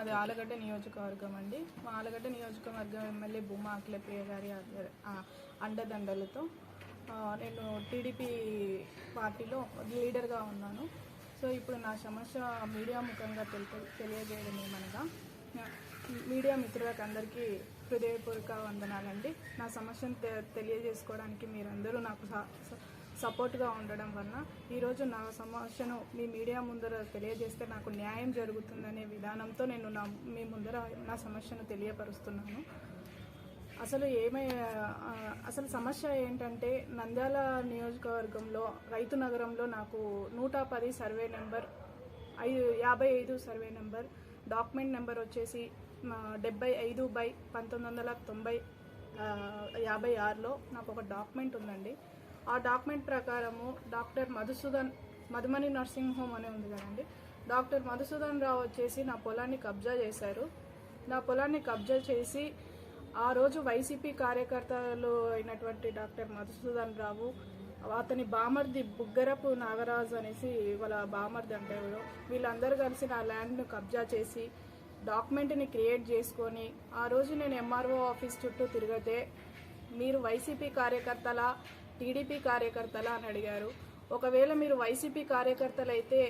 మాది ఆలగడ్డ నియోజకవర్గం అండి. మా ఆలగడ్డ నియోజకవర్గం ఎమ్మెల్యే భూమా అఖిలప్రియ గారి అండదండలతో నేను టీడీపీ పార్టీలో లీడర్గా ఉన్నాను. సో ఇప్పుడు నా సమస్య మీడియా ముఖంగా తెలియజేయడం ఏమనగా, మీడియా మిత్రులకు అందరికీ హృదయపూర్వక వందనాలండి. నా సమస్యను తెలియజేసుకోవడానికి మీరందరూ నాకు సపోర్ట్గా ఉండడం వలన ఈరోజు నా సమస్యను మీ మీడియా ముందర తెలియజేస్తే నాకు న్యాయం జరుగుతుందనే విధానంతో నేను మీ ముందర నా సమస్యను తెలియపరుస్తున్నాను. అసలు సమస్య ఏంటంటే, నంద్యాల నియోజకవర్గంలో రైతు నగరంలో నాకు 110 survey number 55 survey number document number వచ్చేసి 75/1956లో నాకు ఒక డాక్యుమెంట్ ఉందండి. ఆ డాక్యుమెంట్ ప్రకారము డాక్టర్ మధుమణి నర్సింగ్ హోమ్ అనే ఉంది కదండి, డాక్టర్ మధుసూదన్ రావు వచ్చేసి నా పొలాన్ని కబ్జా చేశారు. నా పొలాన్ని కబ్జా చేసి ఆ రోజు వైసీపీ కార్యకర్తలు అయినటువంటి డాక్టర్ మధుసూదన్ రావు, అతని బామర్ది బుగ్గరపు నాగరాజు అనేసి వాళ్ళ బామర్ది అంటే వీళ్ళందరూ కలిసి నా ల్యాండ్ను కబ్జా చేసి డాక్యుమెంట్ని క్రియేట్ చేసుకొని, ఆ రోజు నేను ఎంఆర్ఓ ఆఫీస్ చుట్టూ తిరిగితే మీరు వైసీపీ కార్యకర్తలా టీడీపీ కార్యకర్తలా అని అడిగారు. ఒకవేళ మీరు వైసీపీ కార్యకర్తలు అయితే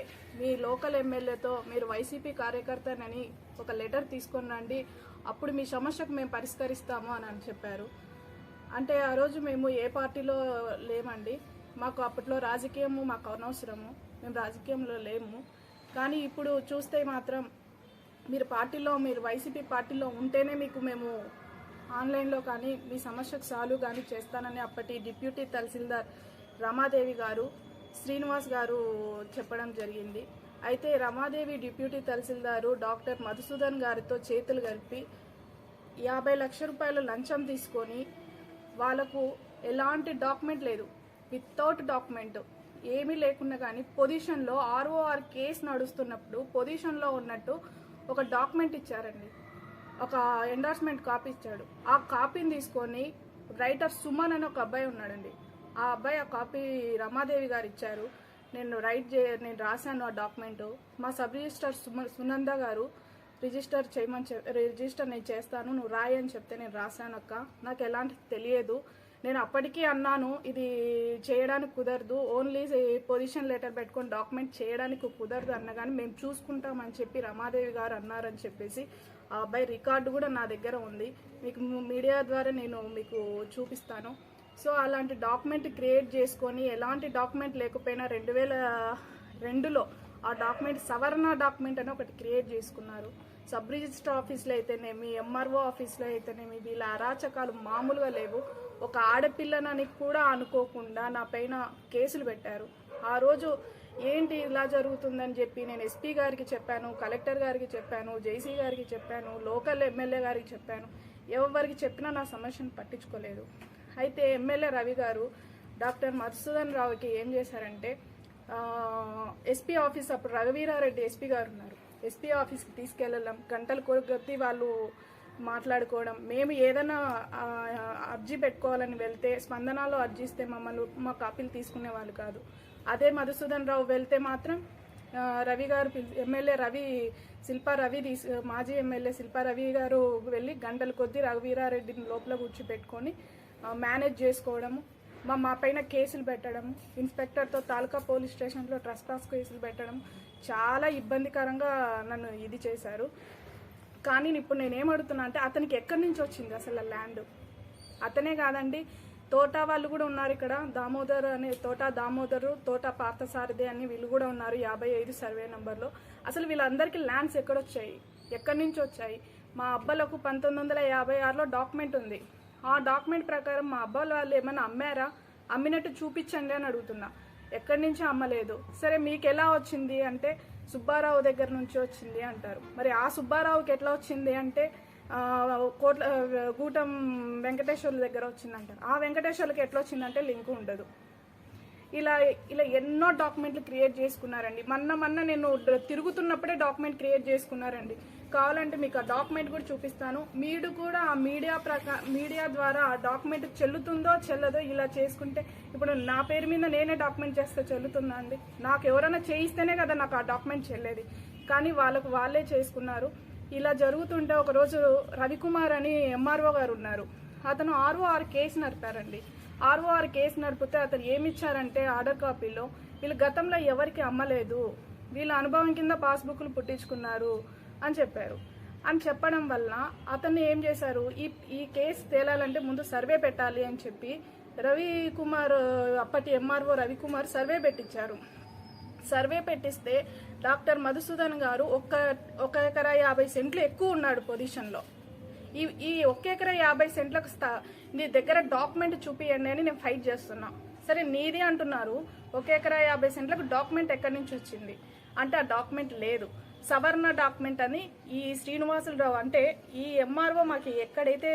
మీ లోకల్ ఎమ్మెల్యేతో మీరు వైసీపీ కార్యకర్తనని ఒక లెటర్ తీసుకొని రండి, అప్పుడు మీ సమస్యకు మేము పరిష్కరిస్తాము అని చెప్పారు. అంటే ఆ రోజు మేము ఏ పార్టీలో లేమండి. మాకు అప్పట్లో రాజకీయము మాకు అనవసరము, మేము రాజకీయంలో లేము. కానీ ఇప్పుడు చూస్తే మాత్రం మీరు వైసీపీ పార్టీలో ఉంటేనే మీకు మేము ఆన్లైన్లో కానీ మీ సమస్యకు సాల్వ్ కానీ చేస్తానని అప్పటి డిప్యూటీ తహసీల్దార్ రమాదేవి గారు, శ్రీనివాస్ గారు చెప్పడం జరిగింది. అయితే రమాదేవి డిప్యూటీ తహసీల్దారు డాక్టర్ మధుసూదన్ గారితో చేతులు కలిపి 50 లక్షల రూపాయల లంచం తీసుకొని వాళ్ళకు ఎలాంటి డాక్యుమెంట్ లేదు, వితౌట్ డాక్యుమెంట్ ఏమీ లేకుండా కానీ పొజిషన్లో ROR కేసు నడుస్తున్నప్పుడు పొజిషన్లో ఉన్నట్టు ఒక డాక్యుమెంట్ ఇచ్చారండి. ఒక ఎండార్స్మెంట్ కాపీ ఇచ్చాడు. ఆ కాపీని తీసుకొని రైటర్ సుమన్ అని ఒక అబ్బాయి ఉన్నాడండి. ఆ అబ్బాయి ఆ కాపీ రమాదేవి గారు ఇచ్చారు. నేను రాశాను ఆ డాక్యుమెంటు. మా సబ్ రిజిస్టర్ సునంద గారు రిజిస్టర్ నేను చేస్తాను, నువ్వు రాయి అని చెప్తే నేను రాశాను. అక్క నాకు ఎలాంటి తెలియదు, నేను అప్పటికీ అన్నాను ఇది చేయడానికి కుదరదు, ఓన్లీ పొజిషన్ లెటర్ పెట్టుకొని డాక్యుమెంట్ చేయడానికి కుదరదు అన్నగాని మేము చూసుకుంటామని చెప్పి రమాదేవి గారు అన్నారని చెప్పేసి ఆ అబ్బాయి రికార్డు కూడా నా దగ్గర ఉంది. మీకు మీడియా ద్వారా నేను మీకు చూపిస్తాను. సో అలాంటి డాక్యుమెంట్ క్రియేట్ చేసుకొని ఎలాంటి డాక్యుమెంట్ లేకపోయినా 2002లో ఆ డాక్యుమెంట్ సవరణ డాక్యుమెంట్ అని ఒకటి క్రియేట్ చేసుకున్నారు. సబ్ రిజిస్టర్ ఆఫీస్లో అయితేనేమి, ఎంఆర్ఓ ఆఫీస్లో అయితేనేమి వీళ్ళ అరాచకాలు మామూలుగా లేవు. ఒక ఆడపిల్లనని కూడా అనుకోకుండా నా పైన కేసులు పెట్టారు. ఆ రోజు ఏంటి ఇలా జరుగుతుందని చెప్పి నేను ఎస్పీ గారికి చెప్పాను, కలెక్టర్ గారికి చెప్పాను, జేసీ గారికి చెప్పాను, లోకల్ ఎమ్మెల్యే గారికి చెప్పాను. ఎవరికి చెప్పినా నా సమస్యను పట్టించుకోలేదు. అయితే ఎమ్మెల్యే రవి గారు డాక్టర్ మధుసూదన్ రావుకి ఏం చేశారంటే, ఎస్పీ ఆఫీస్ అప్పుడు రఘువీరారెడ్డి ఎస్పీ గారు ఉన్నారు, ఎస్పీ ఆఫీస్కి తీసుకెళ్ళడం, గంటల కొద్ది వాళ్ళు మాట్లాడుకోవడం. మేము ఏదైనా అర్జీ పెట్టుకోవాలని వెళ్తే స్పందనలో అర్జీ ఇస్తే మా కాపీలు తీసుకునే వాళ్ళు కాదు. అదే మధుసూదన్ రావు వెళ్తే మాత్రం రవి గారు ఎమ్మెల్యే మాజీ ఎమ్మెల్యే శిల్పా రవి గారు వెళ్ళి గంటల కొద్దీ రఘువీరారెడ్డిని లోపల కూర్చోపెట్టుకొని మేనేజ్ చేసుకోవడము, మా పైన కేసులు పెట్టడం, ఇన్స్పెక్టర్తో తాలూకా పోలీస్ స్టేషన్లో ట్రెస్పాస్ కేసులు పెట్టడం, చాలా ఇబ్బందికరంగా నన్ను ఇది చేశారు. కానీ ఇప్పుడు నేనేమడుతున్నా అంటే, అతనికి ఎక్కడి నుంచి వచ్చింది అసలు ల్యాండ్? అతనే కాదండి, తోట వాళ్ళు కూడా ఉన్నారు ఇక్కడ. తోట పార్థసారథి అని వీళ్ళు కూడా ఉన్నారు 55 సర్వే నెంబర్లో. అసలు వీళ్ళందరికీ ల్యాండ్స్ ఎక్కడి నుంచి వచ్చాయి? మా అబ్బాలకు 1956లో డాక్యుమెంట్ ఉంది. ఆ డాక్యుమెంట్ ప్రకారం మా అబ్బాయిల వాళ్ళు ఏమైనా అమ్మారా? అమ్మినట్టు చూపించండి అని అడుగుతున్నా. ఎక్కడి నుంచి అమ్మలేదు. సరే మీకు ఎలా వచ్చింది అంటే సుబ్బారావు దగ్గర నుంచి వచ్చింది అంటారు. మరి ఆ సుబ్బారావుకి ఎట్లా వచ్చింది అంటే గూటం వెంకటేశ్వర్ల దగ్గర వచ్చిందంటారు. ఆ వెంకటేశ్వర్లకి ఎట్లా వచ్చిందంటే లింక్ ఉండదు. ఇలా ఎన్నో డాక్యుమెంట్లు క్రియేట్ చేసుకున్నారండి. మొన్న నేను తిరుగుతున్నప్పుడే డాక్యుమెంట్ క్రియేట్ చేసుకున్నారండి. కావాలంటే మీకు ఆ డాక్యుమెంట్ కూడా చూపిస్తాను. మీరు కూడా ఆ మీడియా ద్వారా ఆ డాక్యుమెంట్ చెల్లుతుందో చెల్లదో ఇలా చేసుకుంటే, ఇప్పుడు నా పేరు మీద నేనే డాక్యుమెంట్ చేస్తే చెల్లుతుందా అండి? నాకు ఎవరైనా చేయిస్తేనే కదా నాకు ఆ డాక్యుమెంట్ చెల్లేది. కానీ వాళ్ళే చేసుకున్నారు. ఇలా జరుగుతుంటే ఒకరోజు రవికుమార్ అని ఎంఆర్ఓ గారు ఉన్నారు. అతను ఆర్ఓఆర్ కేసు నడిపారండి. ఆర్ఓఆర్ కేసు నడిపితే అతను ఏమిచ్చారంటే ఆర్డర్ కాపీలో వీళ్ళు గతంలో ఎవరికి అమ్మలేదు, వీళ్ళ అనుభవం కింద పాస్బుక్లు పుట్టించుకున్నారు అని చెప్పారు. అని చెప్పడం వల్ల అతన్ని ఏం చేశారు, ఈ కేసు తేలాలంటే ముందు సర్వే పెట్టాలి అని చెప్పి రవికుమార్, అప్పటి ఎంఆర్ఓ రవికుమార్ సర్వే పెట్టించారు. సర్వే పెట్టిస్తే డాక్టర్ మధుసూదన్ గారు 1 ఎకరా 50 సెంట్లు ఎక్కువ ఉన్నాడు పొజిషన్లో. ఈ 1 ఎకరా 50 సెంట్లకు నీ దగ్గర డాక్యుమెంట్ చూపియండి అని నేను ఫైట్ చేస్తున్నా. సరే నీది అంటున్నారు, 1 ఎకరా 50 సెంట్లకు డాక్యుమెంట్ ఎక్కడి నుంచి వచ్చింది అంటే ఆ డాక్యుమెంట్ లేదు. సవర్ణ డాక్యుమెంట్ అని ఈ శ్రీనివాసులరావు అంటే ఈ ఎంఆర్ఓ మాకు ఎక్కడైతే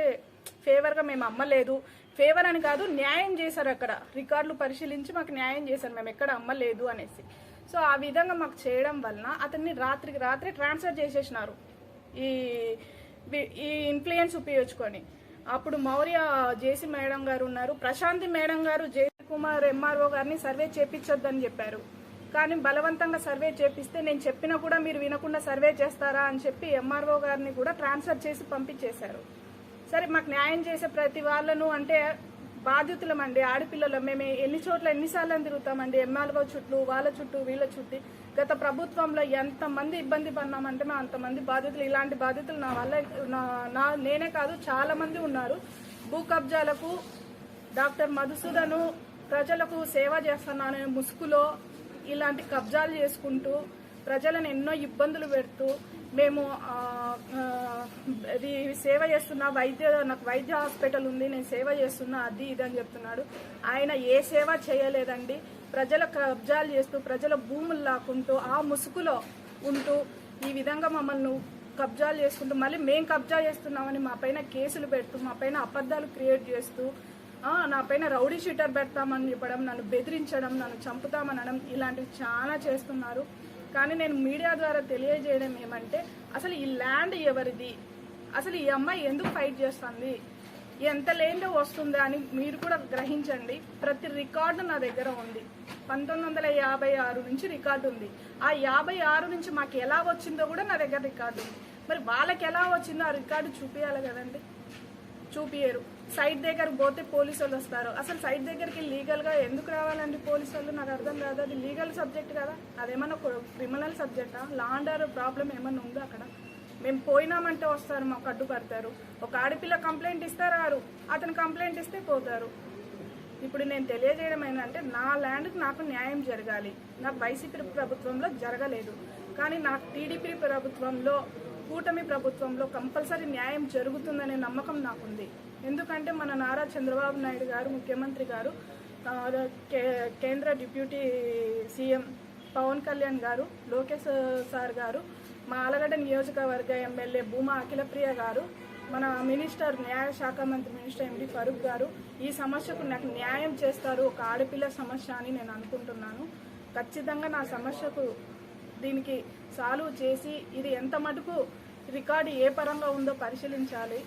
ఫేవర్గా మేము అమ్మలేదు, ఫేవర్ అని కాదు న్యాయం చేశారు, అక్కడ రికార్డులు పరిశీలించి మాకు న్యాయం చేశారు, మేము ఎక్కడ అమ్మలేదు అనేసి. సో ఆ విధంగా మాకు చేయడం వలన అతన్ని రాత్రికి రాత్రి ట్రాన్స్ఫర్ చేసేసినారు ఈ ఇన్ఫ్లుయెన్స్ ఉపయోగించుకొని. అప్పుడు మౌర్య జేసీ మేడం గారు ఉన్నారు, ప్రశాంతి మేడం గారు జేసీ కుమార్ ఎంఆర్ఓ గారిని సర్వే చేపించొద్దని చెప్పారు. కానీ బలవంతంగా సర్వే చేపిస్తే నేను చెప్పినా కూడా మీరు వినకుండా సర్వే చేస్తారా అని చెప్పి ఎంఆర్ఓ గారిని కూడా ట్రాన్స్ఫర్ చేసి పంపించేశారు. సరే మాకు న్యాయం చేసే ప్రతి వాళ్ళను అంటే బాధితులమండి, ఆడపిల్లలు. మేము ఎన్నిసార్లు తిరుగుతామండి ఎంఆర్ఓ చుట్టూ, వాళ్ళ చుట్టూ, వీళ్ళ చుట్టూ. గత ప్రభుత్వంలో ఎంతమంది ఇబ్బంది పడినామంటే మేము అంతమంది బాధితులు, ఇలాంటి బాధితులు నా వల్ల నేనే కాదు చాలా మంది ఉన్నారు. భూ కబ్జాలకు డాక్టర్ మధుసూదను ప్రజలకు సేవ చేస్తున్నాను ముసుగులో ఇలాంటి కబ్జాలు చేసుకుంటూ ప్రజలను ఎన్నో ఇబ్బందులు పెడుతూ మేము సేవ చేస్తున్నా, నాకు వైద్య హాస్పిటల్ ఉంది, నేను సేవ చేస్తున్నా, అది ఇది అని చెప్తున్నాడు. ఆయన ఏ సేవ చేయలేదండి. ప్రజల కబ్జాలు చేస్తూ ప్రజల భూములు లాక్కుంటూ ఆ ముసుగులో ఉంటూ ఈ విధంగా మమ్మల్ని కబ్జాలు చేసుకుంటూ మళ్ళీ మేము కబ్జా చేస్తున్నామని మా పైన కేసులు పెడుతూ మా పైన అబద్ధాలు క్రియేట్ చేస్తూ నా పైన రౌడీ షీటర్ పెడతామని చెప్పడం, నన్ను బెదిరించడం, నన్ను చంపుతామనడం ఇలాంటివి చాలా చేస్తున్నారు. కానీ నేను మీడియా ద్వారా తెలియజేయడం ఏమంటే అసలు ఈ ల్యాండ్ ఎవరిది, అసలు ఈ అమ్మాయి ఎందుకు ఫైట్ చేస్తుంది, ఎంత లేందో వస్తుందా అని మీరు కూడా గ్రహించండి. ప్రతి రికార్డు నా దగ్గర ఉంది. 1956 నుంచి రికార్డు ఉంది. ఆ 56 నుంచి మాకు ఎలా వచ్చిందో కూడా నా దగ్గర రికార్డు ఉంది. మరి వాళ్ళకి ఎలా వచ్చిందో ఆ రికార్డు చూపించాలి కదండి, చూపియరు. సైట్ దగ్గరకు పోతే పోలీసు వాళ్ళు వస్తారు. అసలు సైట్ దగ్గరికి లీగల్గా ఎందుకు రావాలండి పోలీసు వాళ్ళు, నాకు అర్థం కాదు. అది లీగల్ సబ్జెక్ట్ కదా, అదేమన్నా క్రిమినల్ సబ్జెక్టా? లా అండ్ ఆర్డర్ ప్రాబ్లం ఏమన్నా ఉందో అక్కడ? మేము పోయినామంటే వస్తారు, మాకు అడ్డుపడతారు. ఒక ఆడపిల్ల కంప్లైంట్ ఇస్తారు, అతను కంప్లైంట్ ఇస్తే పోతారు. ఇప్పుడు నేను తెలియజేయడం ఏంటంటే నా ల్యాండ్కి నాకు న్యాయం జరగాలి. నాకు వైసీపీ ప్రభుత్వంలో జరగలేదు, కానీ నాకు టీడీపీ ప్రభుత్వంలో, కూటమి ప్రభుత్వంలో కంపల్సరీ న్యాయం జరుగుతుందనే నమ్మకం నాకుంది. ఎందుకంటే మన నారా చంద్రబాబు నాయుడు గారు, ముఖ్యమంత్రి గారు, కేంద్ర డిప్యూటీ సీఎం పవన్ కళ్యాణ్ గారు, లోకేష్ సార్ గారు, మా ఆలగడ్డ నియోజకవర్గ ఎమ్మెల్యే భూమా అఖిలప్రియ గారు, మన మినిస్టర్ న్యాయశాఖ మంత్రి మినిస్టర్ ఎండి ఫరూక్ గారు ఈ సమస్యకు నాకు న్యాయం చేస్తారు, ఒక ఆడపిల్ల సమస్య అని నేను అనుకుంటున్నాను. ఖచ్చితంగా నా సమస్యకు దీనికి సాల్వ్ చేసి ఇది ఎంత మటుకు రికార్డు ఏ పరంగా ఉందో పరిశీలించాలి.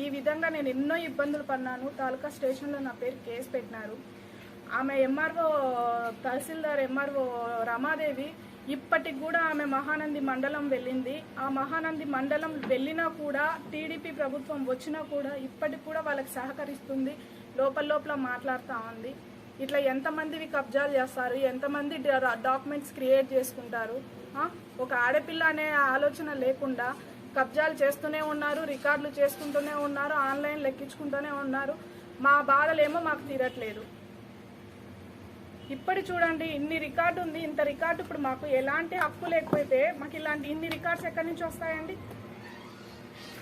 ఈ విధంగా నేను ఎన్నో ఇబ్బందులు పడినాను. తాలూకా స్టేషన్లో నా పేరు కేసు పెట్టినారు. ఆమె ఎంఆర్ఓ, తహసీల్దార్ ఎంఆర్ఓ రమాదేవి ఇప్పటికి కూడా ఆమె మహానంది మండలం వెళ్ళింది. ఆ మహానంది మండలం వెళ్ళినా కూడా, టీడీపీ ప్రభుత్వం వచ్చినా కూడా ఇప్పటికి కూడా వాళ్ళకి సహకరిస్తుంది, లోపల మాట్లాడుతూ ఉంది. ఇట్లా ఎంతమందివి కబ్జాలు చేస్తారు, ఎంతమంది డాక్యుమెంట్స్ క్రియేట్ చేసుకుంటారు. ఒక ఆడపిల్ల అనే ఆలోచన లేకుండా కబ్జాలు చేస్తూనే ఉన్నారు, రికార్డులు చేసుకుంటూనే ఉన్నారు, ఆన్లైన్ లెక్కించుకుంటూనే ఉన్నారు. మా బాధలేమో మాకు తీరట్లేదు. ఇప్పటి చూడండి, ఇన్ని రికార్డు ఉంది, ఇంత రికార్డు ఇప్పుడు మాకు ఎలాంటి హక్కు లేకపోతే మాకు ఇన్ని రికార్డ్స్ ఎక్కడి నుంచి వస్తాయండి?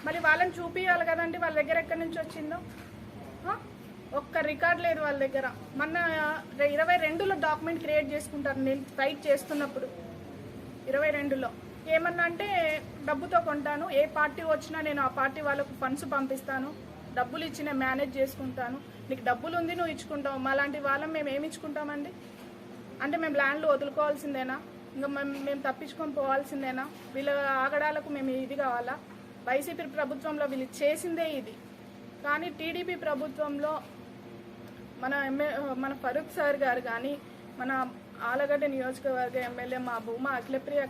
మళ్ళీ వాళ్ళని చూపించాలి కదండి వాళ్ళ దగ్గర ఎక్కడి నుంచి వచ్చిందో. ఒక్క రికార్డ్ లేదు వాళ్ళ దగ్గర. మొన్న 22లో డాక్యుమెంట్ క్రియేట్ చేసుకుంటారు నేను ఫైట్ చేస్తున్నప్పుడు. 22లో ఏమన్నా అంటే డబ్బుతో కొంటాను, ఏ పార్టీ వచ్చినా నేను ఆ పార్టీ వాళ్ళకు ఫండ్స్ పంపిస్తాను, డబ్బులు ఇచ్చి నేను మేనేజ్ చేసుకుంటాను, నీకు డబ్బులు ఉంది నువ్వు ఇచ్చుకుంటావు. మాలాంటి వాళ్ళం మేము ఏమి ఇచ్చుకుంటామండి? అంటే మేము ల్యాండ్లు వదులుకోవాల్సిందేనా? ఇంకా మేము తప్పించుకొని పోవాల్సిందేనా? వీళ్ళ ఆగడాలకు మేము ఇది కావాలా? వైసీపీ ప్రభుత్వంలో వీళ్ళు చేసిందే ఇది. కానీ టీడీపీ ప్రభుత్వంలో మన ఫరూక్ సార్ గారు కానీ, మన ఆలగడ్డ నియోజకవర్గ ఎమ్మెల్యే మా భూమా అఖిలప్రియ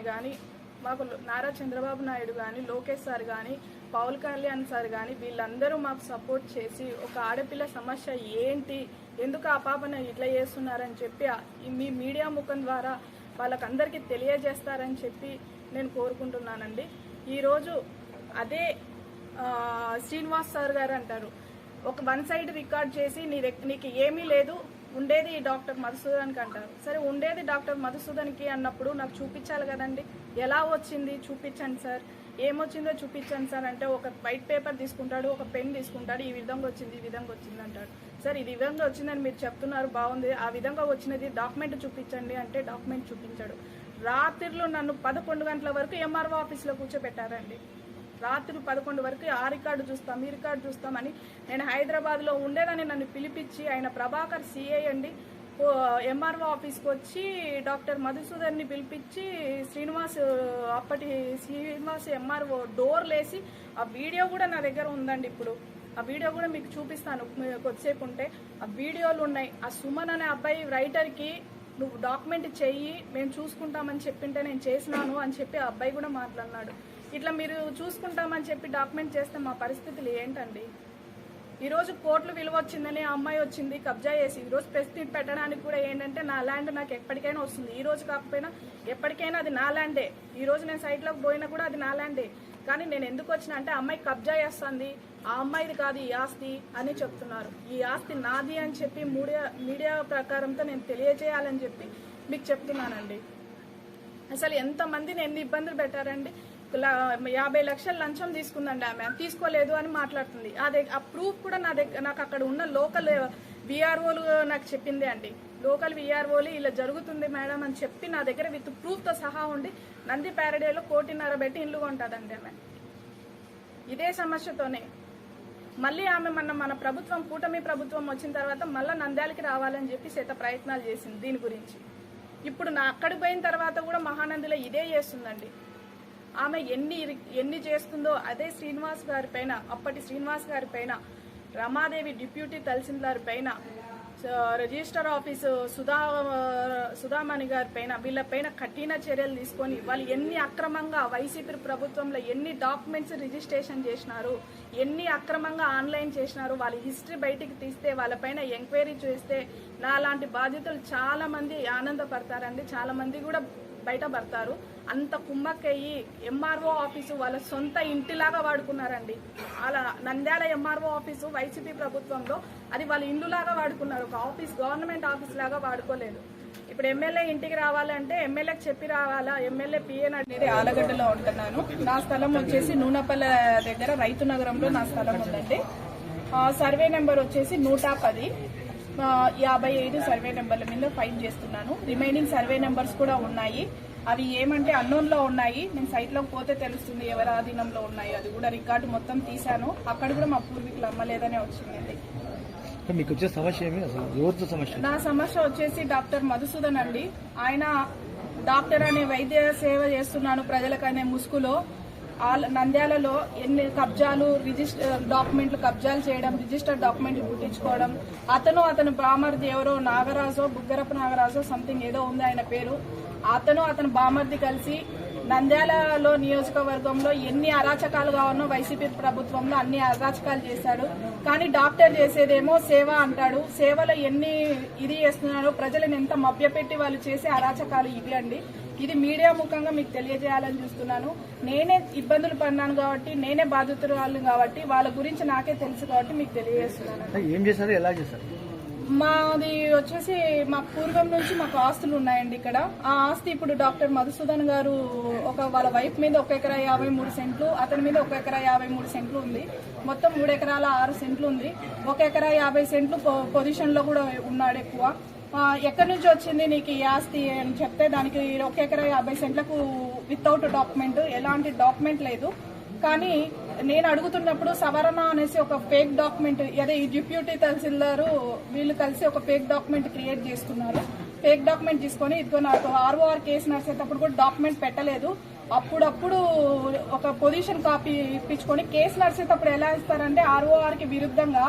కానీ, మాకు నారా చంద్రబాబు నాయుడు కానీ, లోకేష్ సార్ కానీ, పవన్ కళ్యాణ్ సార్ కానీ వీళ్ళందరూ మాకు సపోర్ట్ చేసి ఒక ఆడపిల్ల సమస్య ఏంటి, ఎందుకు ఆ పాపను ఇట్లా చేస్తున్నారని చెప్పి మీ మీడియా ముఖం ద్వారా వాళ్ళకందరికీ తెలియజేస్తారని చెప్పి నేను కోరుకుంటున్నానండి. ఈరోజు అదే శ్రీనివాస్ సార్ గారు అంటారు, ఒక వన్ సైడ్ రికార్డ్ చేసి నీకు ఏమీ లేదు, ఉండేది డాక్టర్ మధుసూదన్కి అంటారు. సరే, ఉండేది డాక్టర్ మధుసూదన్కి అన్నప్పుడు నాకు చూపించాలి కదండి. ఎలా వచ్చింది చూపించండి సార్, ఏమొచ్చిందో చూపించండి సార్ అంటే ఒక వైట్ పేపర్ తీసుకుంటాడు, ఒక పెన్ తీసుకుంటాడు, ఈ విధంగా వచ్చింది, ఈ విధంగా వచ్చింది అంటాడు. సార్, ఈ విధంగా వచ్చిందని మీరు చెప్తున్నారు, బాగుంది, ఆ విధంగా వచ్చినది డాక్యుమెంట్ చూపించండి అంటే డాక్యుమెంట్ చూపించాడు. రాత్రిలో నన్ను 11 గంటల వరకు ఎంఆర్ఓ ఆఫీస్లో కూర్చోబెట్టారండి. రాత్రి 11 వరకు ఆ రికార్డు చూస్తాం, ఈ రికార్డు చూస్తామని నేను హైదరాబాద్లో ఉండేదని నన్ను పిలిపించి, ఆయన ప్రభాకర్ సిఐ అండి, ఎంఆర్ఓ ఆఫీస్కి వచ్చి డాక్టర్ మధుసూదన్ని పిలిపించి అప్పటి శ్రీనివాస్ ఎంఆర్ఓ డోర్ లేసి, ఆ వీడియో కూడా నా దగ్గర ఉందండి. ఇప్పుడు ఆ వీడియో కూడా మీకు చూపిస్తాను కొద్దిసేపు ఉంటే. ఆ వీడియోలు ఉన్నాయి. ఆ సుమన్ అనే అబ్బాయి రైటర్కి నువ్వు డాక్యుమెంట్ చెయ్యి, మేము చూసుకుంటామని చెప్పింటే నేను చేసినాను అని చెప్పి ఆ అబ్బాయి కూడా మాట్లాడినాడు. ఇట్లా మీరు చూసుకుంటామని చెప్పి డాక్యుమెంట్ చేస్తే మా పరిస్థితులు ఏంటండి? ఈరోజు కోర్టులు విలువ వచ్చిందని ఆ అమ్మాయి వచ్చింది, కబ్జా చేసి ఈరోజు ప్రెస్ మీట్ పెట్టడానికి కూడా ఏంటంటే నా ల్యాండ్ నాకు ఎప్పటికైనా వస్తుంది. ఈ రోజు కాకపోయినా ఎప్పటికైనా అది నా ల్యాండే. ఈరోజు నేను సైట్లోకి పోయినా కూడా అది నా ల్యాండే. కానీ నేను ఎందుకు వచ్చినా అంటే అమ్మాయి కబ్జా చేస్తుంది, ఆ అమ్మాయిది కాదు ఈ ఆస్తి అని చెప్తున్నారు. ఈ ఆస్తి నాది అని చెప్పి మీడియా ప్రకారంతో నేను తెలియజేయాలని చెప్పి మీకు చెప్తున్నానండి. అసలు ఎంతమందిని ఎన్ని ఇబ్బందులు పెట్టారండి. 50 లక్షలు లంచం తీసుకుందండి ఆమె, తీసుకోలేదు అని మాట్లాడుతుంది. ఆ ప్రూఫ్ కూడా నాకు అక్కడ ఉన్న లోకల్ విఆర్ఓలు నాకు చెప్పిందే అండి. లోకల్ విఆర్ఓలు ఇలా జరుగుతుంది మేడం అని చెప్పి నా దగ్గర విత్ ప్రూఫ్తో సహా ఉండి నంది ప్యారడేలో 1.5 కోటి పెట్టి ఇల్లు కొంటుందండి ఆమె. ఇదే సమస్యతోనే మళ్ళీ ఆమె మన ప్రభుత్వం, కూటమి ప్రభుత్వం వచ్చిన తర్వాత మళ్ళీ నంద్యాలకి రావాలని చెప్పి శత ప్రయత్నాలు చేసింది దీని గురించి. ఇప్పుడు నా అక్కడికి పోయిన తర్వాత కూడా మహానందిలో ఇదే చేస్తుందండి. ఆమె ఎన్ని చేస్తుందో అదే శ్రీనివాస్ గారి పైన, అప్పటి శ్రీనివాస్ గారి పైన, రమాదేవి డిప్యూటీ తహసీల్దార్ పైన, రిజిస్టర్ ఆఫీసు సుధామణి గారి పైన, వీళ్ళపైన కఠిన చర్యలు తీసుకొని వాళ్ళు ఎన్ని అక్రమంగా వైసీపీ ప్రభుత్వంలో ఎన్ని డాక్యుమెంట్స్ రిజిస్ట్రేషన్ చేసినారు, ఎన్ని అక్రమంగా ఆన్లైన్ చేసినారు, వాళ్ళ హిస్టరీ బయటికి తీస్తే, వాళ్ళపైన ఎంక్వైరీ చేస్తే నాలాంటి బాధితులు చాలా మంది ఆనందపడతారండి. చాలా మంది కూడా బయటపడతారు. అంత కుమ్మక్కయ్యి ఎంఆర్ఓ ఆఫీసు వాళ్ళ సొంత ఇంటిలాగా వాడుకున్నారండి. అలా నంద్యాల ఎంఆర్ఓ ఆఫీసు వైసీపీ ప్రభుత్వంలో అది వాళ్ళ ఇండ్లులాగా వాడుకున్నారు. ఒక ఆఫీస్, గవర్నమెంట్ ఆఫీస్ లాగా వాడుకోలేదు. ఇప్పుడు ఎమ్మెల్యే ఇంటికి రావాలంటే ఎమ్మెల్యేకి చెప్పి రావాలా? ఎమ్మెల్యే పిఎన్ అనేది ఆలగడ్డలో ఉంటున్నాను. నా స్థలం వచ్చేసి నూనెపల్లె దగ్గర రైతు నగరంలో నా స్థలం ఉందండి. సర్వే నెంబర్ వచ్చేసి 110, 55 సర్వే నెంబర్ల మీద ఫైల్ చేస్తున్నాను. రిమైనింగ్ సర్వే నెంబర్స్ కూడా ఉన్నాయి. అవి ఏమంటే అన్నోన్లో ఉన్నాయి. నేను సైట్లోకి పోతే తెలుస్తుంది ఎవరి ఆధీనంలో ఉన్నాయి. అది కూడా రికార్డు మొత్తం తీశాను. అక్కడ కూడా మా పూర్వీకులు అమ్మలేదనే వచ్చింది. మీకు వచ్చే సమస్య ఏమి? ఎవరితో సమస్య? నా సమస్య వచ్చేసి డాక్టర్ మధుసూదన్ అండి. ఆయన డాక్టర్ అనే వైద్య సేవ చేస్తున్నాను ప్రజలకనే ముసుగులో నంద్యాలలో ఎన్ని కబ్జాలు, డాక్యుమెంట్లు కబ్జాలు చేయడం, రిజిస్టర్ డాక్యుమెంట్లు పుట్టించుకోవడం, అతను బామర్ది ఎవరో నాగరాజో, బుగ్గరపు నాగరాజో సంథింగ్ ఏదో ఉంది ఆయన పేరు, అతను బామర్ది కలిసి నంద్యాలలో నియోజకవర్గంలో ఎన్ని అరాచకాలుగా ఉన్నో వైసీపీ ప్రభుత్వంలో అన్ని అరాచకాలు చేశాడు. కానీ డాక్టర్ చేసేదేమో సేవ అంటాడు. సేవలో ఎన్ని ఇది చేస్తున్నారో, ప్రజలను ఎంత మభ్యపెట్టి వాళ్ళు చేసే అరాచకాలు ఇవి అండి. ఇది మీడియా ముఖంగా మీకు తెలియజేయాలని చూస్తున్నాను. నేనే ఇబ్బందులు పడినాను కాబట్టి, నేనే బాధితురాలు కాబట్టి, వాళ్ళ గురించి నాకే తెలుసు కాబట్టి మీకు తెలియజేస్తున్నాను. ఏం చేశారు, ఎలా చేశారు? మాది వచ్చేసి మా పూర్వం నుంచి మాకు ఆస్తులు ఉన్నాయండి ఇక్కడ. ఆ ఆస్తి ఇప్పుడు డాక్టర్ మధుసూదన్ గారు వాళ్ళ వైఫ్ మీద 1 ఎకరా 53 సెంట్లు, అతని మీద 1 ఎకరా 53 సెంట్లు ఉంది. మొత్తం 3 ఎకరాల 6 సెంట్లు ఉంది. 1 ఎకరా 50 సెంట్లు పొజిషన్ లో కూడా ఉన్నాడు ఎక్కువ. ఎక్కడి నుంచి వచ్చింది నీకు ఈ ఆస్తి అని చెప్తే దానికి 1 ఎకరా 50 సెంట్లకు వితౌట్ డాక్యుమెంట్, ఎలాంటి డాక్యుమెంట్ లేదు. కానీ నేను అడుగుతున్నప్పుడు సవరణ అనేసి ఒక ఫేక్ డాక్యుమెంట్, అదే ఈ డిప్యూటీ తహసీల్దార్ వీళ్ళు కలిసి ఒక ఫేక్ డాక్యుమెంట్ క్రియేట్ చేసుకున్నారు. ఫేక్ డాక్యుమెంట్ తీసుకొని ఇదిగో నాకు ఆర్ఓఆర్ కేసు నడిచేటప్పుడు కూడా డాక్యుమెంట్ పెట్టలేదు. అప్పుడప్పుడు ఒక పొజిషన్ కాపీ ఇప్పించుకొని కేసు నడిచేటప్పుడు ఎలా ఇస్తారంటే ఆర్ఓఆర్ కి విరుద్ధంగా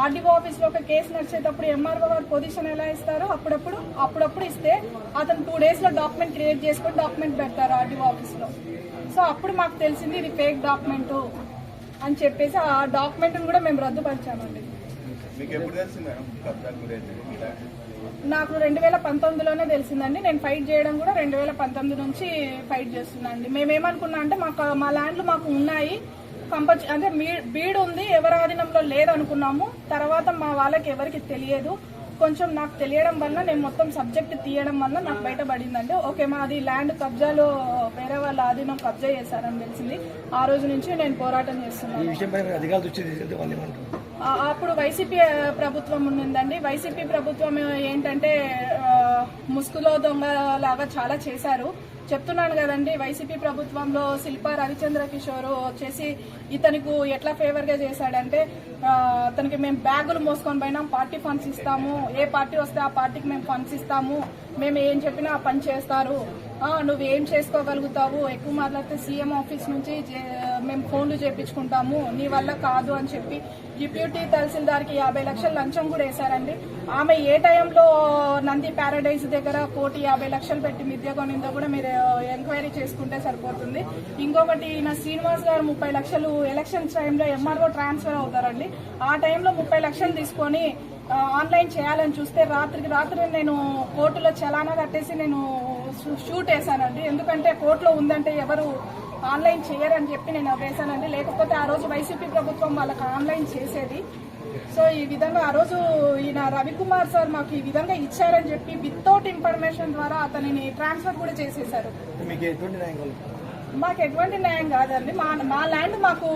ఆర్డీఓ ఆఫీస్ లో ఒక కేసు నడిచేటప్పుడు ఎంఆర్ఓ గారు పొజిషన్ ఎలా ఇస్తారో అప్పుడప్పుడు ఇస్తే అతను 2 days లో డాక్యుమెంట్ క్రియేట్ చేసుకొని డాక్యుమెంట్ పెడతారు ఆర్డీఓ ఆఫీస్ లో. సో అప్పుడు మాకు తెలిసింది ఇది ఫేక్ డాక్యుమెంట్ అని చెప్పేసి ఆ డాక్యుమెంట్ కూడా మేము రద్దుపరిచామండి. నాకు 2019లోనే తెలిసిందండి. నేను ఫైట్ చేయడం కూడా 2019 నుంచి ఫైట్ చేస్తున్నాండి. మేమేమనుకున్నా అంటే మా ల్యాండ్లు మాకు ఉన్నాయి, కంపల్సరీ అంటే బీడు ఉంది, ఎవరి ఆధీనంలో లేదనుకున్నాము. తర్వాత మా వాళ్ళకి ఎవరికి తెలియదు, కొంచెం నాకు తెలియడం వల్ల నేను మొత్తం సబ్జెక్ట్ తీయడం వల్ల నాకు బయటపడిందండి. ఓకే, మాది ల్యాండ్ కబ్జాలో వేరే వాళ్ళ ఆధీనం కబ్జా చేశారని తెలిసింది. ఆ రోజు నుంచి నేను పోరాటం చేస్తున్నాను. అప్పుడు వైసీపీ ప్రభుత్వం ఉండిందండి. వైసీపీ ప్రభుత్వం ఏంటంటే ముసుగులో దొంగలాగా చాలా చేశారు. చెప్తున్నాను కదండి, వైసీపీ ప్రభుత్వంలో శిల్పా రవిచంద్ర కిషోర్ వచ్చేసి ఇతనికి ఎట్లా ఫేవర్ గా చేశాడంటే, అతనికి మేము బ్యాగులు మోసుకొని పోయినాం, పార్టీ ఫండ్స్ ఇస్తాము, ఏ పార్టీ వస్తే ఆ పార్టీకి మేము ఫండ్స్ ఇస్తాము, మేము ఏం చెప్పినా ఆ పని చేస్తారు, నువ్వు ఏం చేసుకోగలుగుతావు, ఎక్కువ మాట్లాడితే సీఎం ఆఫీస్ నుంచి మేము ఫోన్లు చేయించుకుంటాము, నీ వల్ల కాదు అని చెప్పి డిప్యూటీ తహసీల్దార్కి 50 లక్షలు లంచం కూడా వేశారండి. ఆమె ఏ టైంలో నంది ప్యారడైజ్ దగ్గర 1,50 లక్షలు పెట్టి మిథ్య కొనిందో కూడా మీరు ఎంక్వైరీ చేసుకుంటే సరిపోతుంది. ఇంకొకటి ఈయన శ్రీనివాస్ గారు 30 లక్షలు ఎలక్షన్స్ టైంలో ఎంఆర్ఓ ట్రాన్స్ఫర్ అవుతారండి. ఆ టైంలో 30 లక్షలు తీసుకొని ఆన్లైన్ చేయాలని చూస్తే రాత్రి నేను కోర్టులో చలానా కట్టేసి నేను షూట్ వేసానండి. ఎందుకంటే కోర్టులో ఉందంటే ఎవరు ఆన్లైన్ చేయరని చెప్పి నేను వేసానండి. లేకపోతే ఆ రోజు వైసీపీ ప్రభుత్వం వాళ్ళకి ఆన్లైన్ చేసేది. సో ఈ విధంగా ఆ రోజు ఈయన రవికుమార్ సార్ మాకు ఈ విధంగా ఇచ్చారని చెప్పి వితౌట్ ఇన్ఫర్మేషన్ ద్వారా అతనిని ట్రాన్స్ఫర్ కూడా చేసేశారు. మాకు ఎటువంటి న్యాయం కాదండి. మా ల్యాండ్ మాకు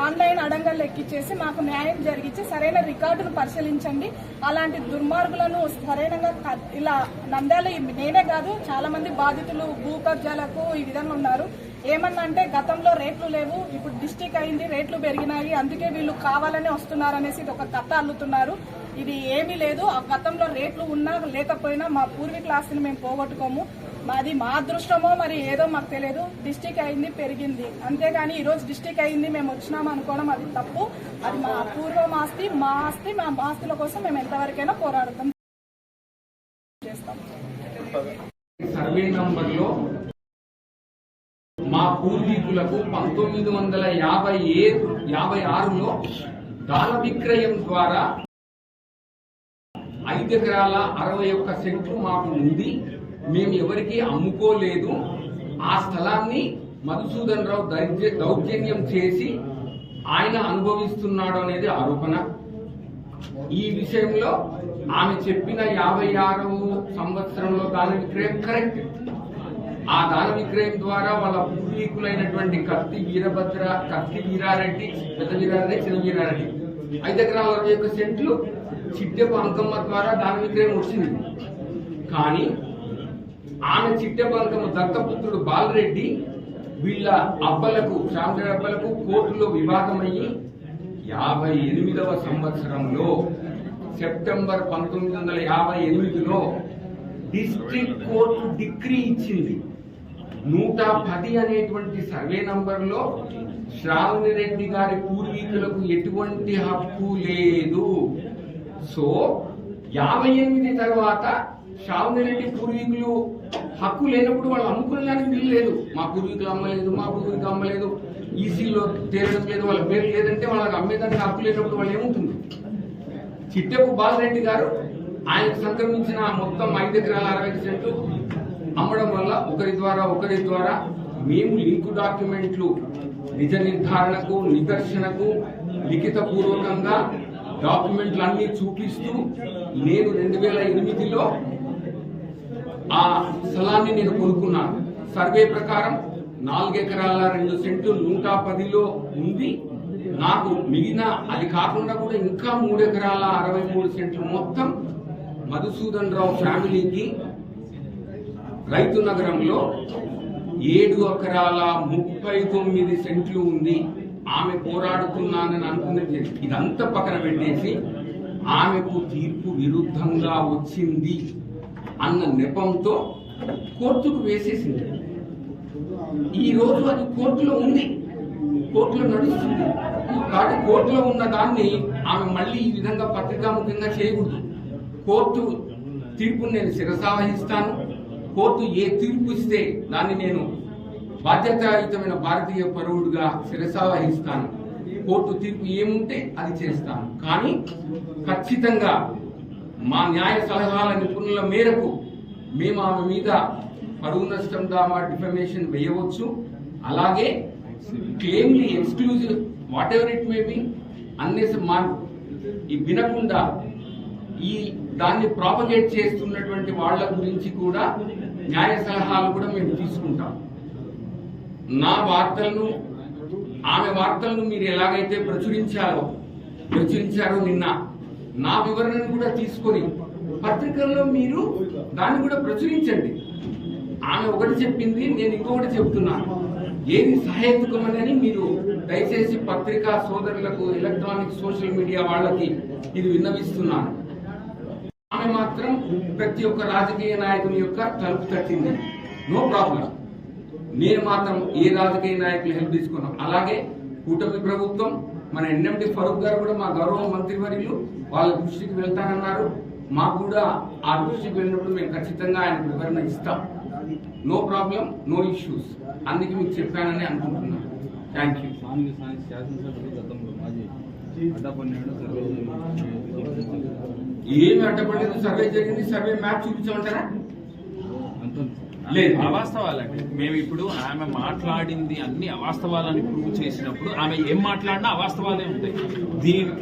ఆన్లైన్ అడంగల్ ఎక్కిచ్చేసి మాకు న్యాయం జరిగించి సరైన రికార్డును పరిశీలించండి. అలాంటి దుర్మార్గులను సరైనగా ఇలా నంద్యాల నేనే కాదు చాలా మంది బాధితులు భూ కబ్జాలకు ఈ విధంగా ఉన్నారు. ఏమన్నా అంటే గతంలో రేట్లు లేవు, ఇప్పుడు డిస్టిక్ అయింది, రేట్లు పెరిగినాయి, అందుకే వీళ్ళు కావాలనే వస్తున్నారు అనేసి ఒక కథ అల్లుతున్నారు. ఇది ఏమీ లేదు. ఆ గతంలో రేట్లు ఉన్నా లేకపోయినా మా పూర్వీకుల ఆస్తిని మేము పోగొట్టుకోము. మాది మా అదృష్టమో మరి ఏదో మాకు తెలియదు. డిస్టిక్ అయింది, పెరిగింది, అంతేగాని ఈ రోజు డిస్టిక్ అయింది మేము వచ్చినాము అనుకోవడం అది తప్పు. అది మా పూర్వం ఆస్తి, మా ఆస్తుల కోసం మేము ఎంతవరకైనా పోరాడతాం చేస్తాం. సర్వే నంబర్లో మా పూర్వీకులకు 1956లో దాన విక్రయం ద్వారా 5 ఎకరాల 61 సెంట్లు మాకు ఉంది. మేము ఎవరికి అమ్ముకోలేదు. ఆ స్థలాన్ని మధుసూదన్ రావు దౌర్జన్యం చేసి ఆయన అనుభవిస్తున్నాడు అనేది ఆరోపణ. ఈ విషయంలో ఆమె చెప్పిన 56వ సంవత్సరంలో దాన విక్రయం కరెక్ట్. ఆ దాన విక్రయం ద్వారా వాళ్ళ పూర్వీకులైనటువంటి కత్తి వీరారెడ్డి, పెద్ద వీరారెడ్డి, చిన్న వీరారెడ్డి 5 ఎకరాల 61 సెంట్లు చిట్టెపు అంకమ్మ ద్వారా దాన విక్రయం వచ్చింది. కానీ ఆమె చిట్టెపు అంకమ్మ దత్తపుత్రుడు బాలరెడ్డి వీళ్ళ అబ్బలకు, శ్యామరెడ్డి అబ్బలకు కోర్టులో వివాదమయ్యి 58వ సంవత్సరంలో సెప్టెంబర్ 1958లో డిస్ట్రిక్ట్ కోర్టు డిగ్రీ ఇచ్చింది. 110 అనేటువంటి సర్వే నంబర్లో శ్రావణిరెడ్డి గారి పూర్వీకులకు ఎటువంటి హక్కు లేదు. సో 58 తర్వాత శ్రావణిరెడ్డి పూర్వీకులు హక్కు లేనప్పుడు వాళ్ళు అమ్ముకునేదానికి వీలు లేదు. మా పూర్వీకులు అమ్మలేదు, మా పూర్వీకులు అమ్మలేదు, ఈసీలో తేలడం లేదు, వాళ్ళ పేరు లేదంటే వాళ్ళకి అమ్మేదానికి హక్కు లేనప్పుడు వాళ్ళు ఏముంటుంది. చిట్టెపు బాలరెడ్డి గారు ఆయనకు సంక్రమించిన మొత్తం 5 ఎకరాల 60 సెంట్లు అమ్మడం వల్ల ఒకరి ద్వారా మేము లింకు డాక్యుమెంట్లు నిజ నిర్ధారణకు, నిదర్శనకు లిఖిత పూర్వకంగా డాక్యుమెంట్లు అన్ని చూపిస్తూ నేను 2008లో ఆ స్థలాన్ని నేను కొనుక్కున్నాను. సర్వే ప్రకారం 4 ఎకరాల 2 సెంట్లు 110లో ఉంది. నాకు మిగిలిన అది కాకుండా కూడా ఇంకా 3 ఎకరాల 63 సెంట్లు మొత్తం మధుసూదన్ రావు ఫ్యామిలీకి రైతు నగరంలో 7 ఎకరాల 39 సెంట్లు ఉంది. ఆమె పోరాడుతున్నానని అనుకున్నది. ఇదంతా పక్కన పెట్టేసి ఆమెకు తీర్పు విరుద్ధంగా వచ్చింది అన్న నెపంతో కోర్టుకు వేసేసింది. ఈ రోజు అది కోర్టులో ఉంది. కోర్టులో నడుస్తుంది. కాబట్టి కోర్టులో ఉన్న దాన్ని ఆమె మళ్ళీ ఈ విధంగా పత్రికాముఖంగా చేయకూడదు. కోర్టు తీర్పును నేను శిరసావహిస్తాను. కోర్టు ఏ తీర్పు ఇస్తే దాన్ని నేను బాధ్యతాయుతమైన భారతీయ పౌరుడిగా శిరసావహిస్తాను. కోర్టు తీర్పు ఏముంటే అది చేస్తాను. కానీ ఖచ్చితంగా మా న్యాయ సలహాల నిపుణుల మేరకు మేము ఆమె మీద పరువు నష్టం దామా డిఫమేషన్ వేయవచ్చు. అలాగే క్లెయిమ్లీ exclusive whatever it may be అన్నేసి మా ఈ వినకుండా ఈ దాన్ని ప్రాపగేట్ చేస్తున్నటువంటి వాళ్ళ గురించి కూడా న్యాయ సలహాలు కూడా మేము తీసుకుంటాం. నా వార్తలను ఆమె వార్తలను మీరు ఎలాగైతే ప్రచురించారో నిన్న నా వివరణను కూడా తీసుకొని పత్రికల్లో మీరు దాన్ని కూడా ప్రచురించండి. ఆమె ఒకటి చెప్పింది, నేను ఇంకొకటి చెప్తున్నాను. ఏది సహేతుకమని మీరు దయచేసి పత్రికా సోదరులకు, ఎలక్ట్రానిక్ సోషల్ మీడియా వాళ్ళకి ఇది విన్నవిస్తున్నాను. ఆమె మాత్రం ప్రతి ఒక్క రాజకీయ నాయకుని యొక్క తలుపు తట్టింది. No problem. నేను మాత్రం ఏ రాజకీయ నాయకులు హెల్ప్ తీసుకున్నాం. అలాగే కూటమి ప్రభుత్వం, మన ఎన్ఎండి ఫరూక్ గారు కూడా మా గౌరవ మంత్రివర్యులు వాళ్ళ దృష్టికి వెళ్తానన్నారు. మాకు కూడా ఆ దృష్టికి వెళ్ళినప్పుడు మేము ఖచ్చితంగా ఆయన వివరణ ఇస్తాం. No problem, no issues. అందుకే మీకు చెప్పానని అనుకుంటున్నాను. Thank you. ఏమి అడ్డపడలేదు. సర్వే జరిగింది. సర్వే మ్యాప్ చూపించమంటారా? లేదు, అవాస్తవాలండి. మేము ఇప్పుడు ఆమె మాట్లాడింది అన్ని అవాస్తవాలని ప్రూవ్ చేసినప్పుడు ఆమె ఏం మాట్లాడినా అవాస్తవాలే ఉంటాయి. దీంట్లో